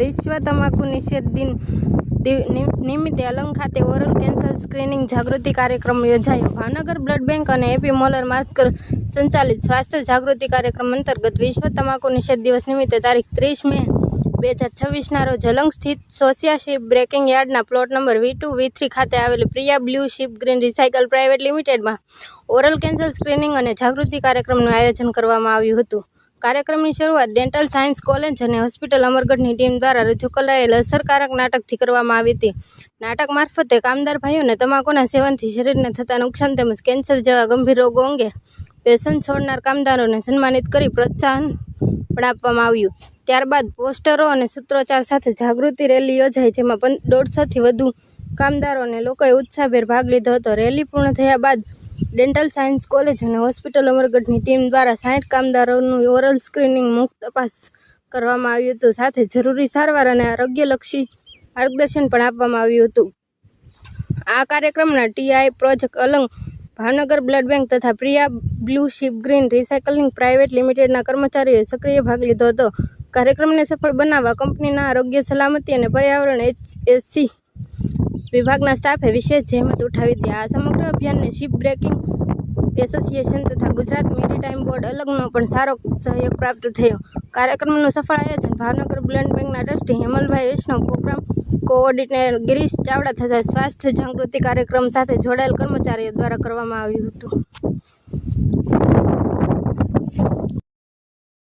વિશ્વ તમાકુ નિષેધ દિન નિમિત્તે અલંગ ખાતે ઓરલ કેન્સર સ્ક્રીનિંગ જાગૃતિ કાર્યક્રમ યોજાયો. ભાવનગર બ્લડ બેંક અને એપી મોલર માસ્ક સંચાલિત સ્વાસ્થ્ય જાગૃતિ કાર્યક્રમ અંતર્ગત વિશ્વ તમાકુ નિષેધ દિવસ નિમિત્તે તારીખ 30 મે 2026ના રોજ અલંગ સ્થિત સોસિયા બ્રેકિંગ યાર્ડના પ્લોટ નંબર V2 V3 ખાતે આવેલી Priya blue ship green recycle private લિમિટેડમાં ઓરલ કેન્સર સ્ક્રીનિંગ અને જાગૃતિ કાર્યક્રમનું આયોજન કરવામાં આવ્યું હતું. કાર્યક્રમની શરૂઆત ડેન્ટલ સાયન્સ કોલેજ અને હોસ્પિટલ અમરગઢની ટીમ દ્વારા રજૂ કરાયેલ અસરકારક નાટકથી કરવામાં આવી હતી. નાટક મારફતે કામદાર ભાઈઓને તમાકુના સેવનથી શરીરને થતા નુકસાન તેમજ કેન્સર જેવા ગંભીર રોગો અંગે વ્યસન છોડનાર કામદારોને સન્માનિત કરી પ્રોત્સાહન પણ આપવામાં આવ્યું. ત્યારબાદ પોસ્ટરો અને સૂત્રોચ્ચાર સાથે જાગૃતિ રેલી યોજાઈ, જેમાં 150થી વધુ કામદારો અને લોકોએ ઉત્સાહભેર ભાગ લીધો હતો. રેલી પૂર્ણ થયા બાદ ડેન્ટલ સાયન્સ કોલેજ અને હોસ્પિટલ અમરગઢની ટીમ દ્વારા 60 કામદારોનું ઓરલ સ્ક્રીનિંગ મુક્ત તપાસ કરવામાં આવ્યું હતું. સાથે જરૂરી સારવાર અને આરોગ્યલક્ષી માર્ગદર્શન પણ આપવામાં આવ્યું હતું. આ કાર્યક્રમના TI project Alang, Bhavnagar blood bank તથા Priya blue ship green recycling private લિમિટેડના કર્મચારીઓએ સક્રિય ભાગ લીધો હતો. કાર્યક્રમને સફળ બનાવવા કંપનીના આરોગ્ય સલામતી અને પર્યાવરણ HSC વિભાગના સ્ટાફે વિશેષ જહેમત ઉઠાવી હતી. આ સમગ્ર અભિયાનને શિપ બ્રેકિંગ એસોસિએશન તથા ગુજરાત મેરીટાઈમ બોર્ડ અલંગનો પણ સારો સહયોગ પ્રાપ્ત થયો. કાર્યક્રમનું સફળ આયોજન ભાવનગર બ્લડ બેંકના ટ્રસ્ટી હેમલભાઈ વૈષ્ણવ, પ્રોગ્રામ કોઓર્ડિનેટર ગિરીશ ચાવડા તથા સ્વાસ્થ્ય જાગૃતિ કાર્યક્રમ સાથે જોડાયેલ કર્મચારીઓ દ્વારા કરવામાં આવ્યું હતું.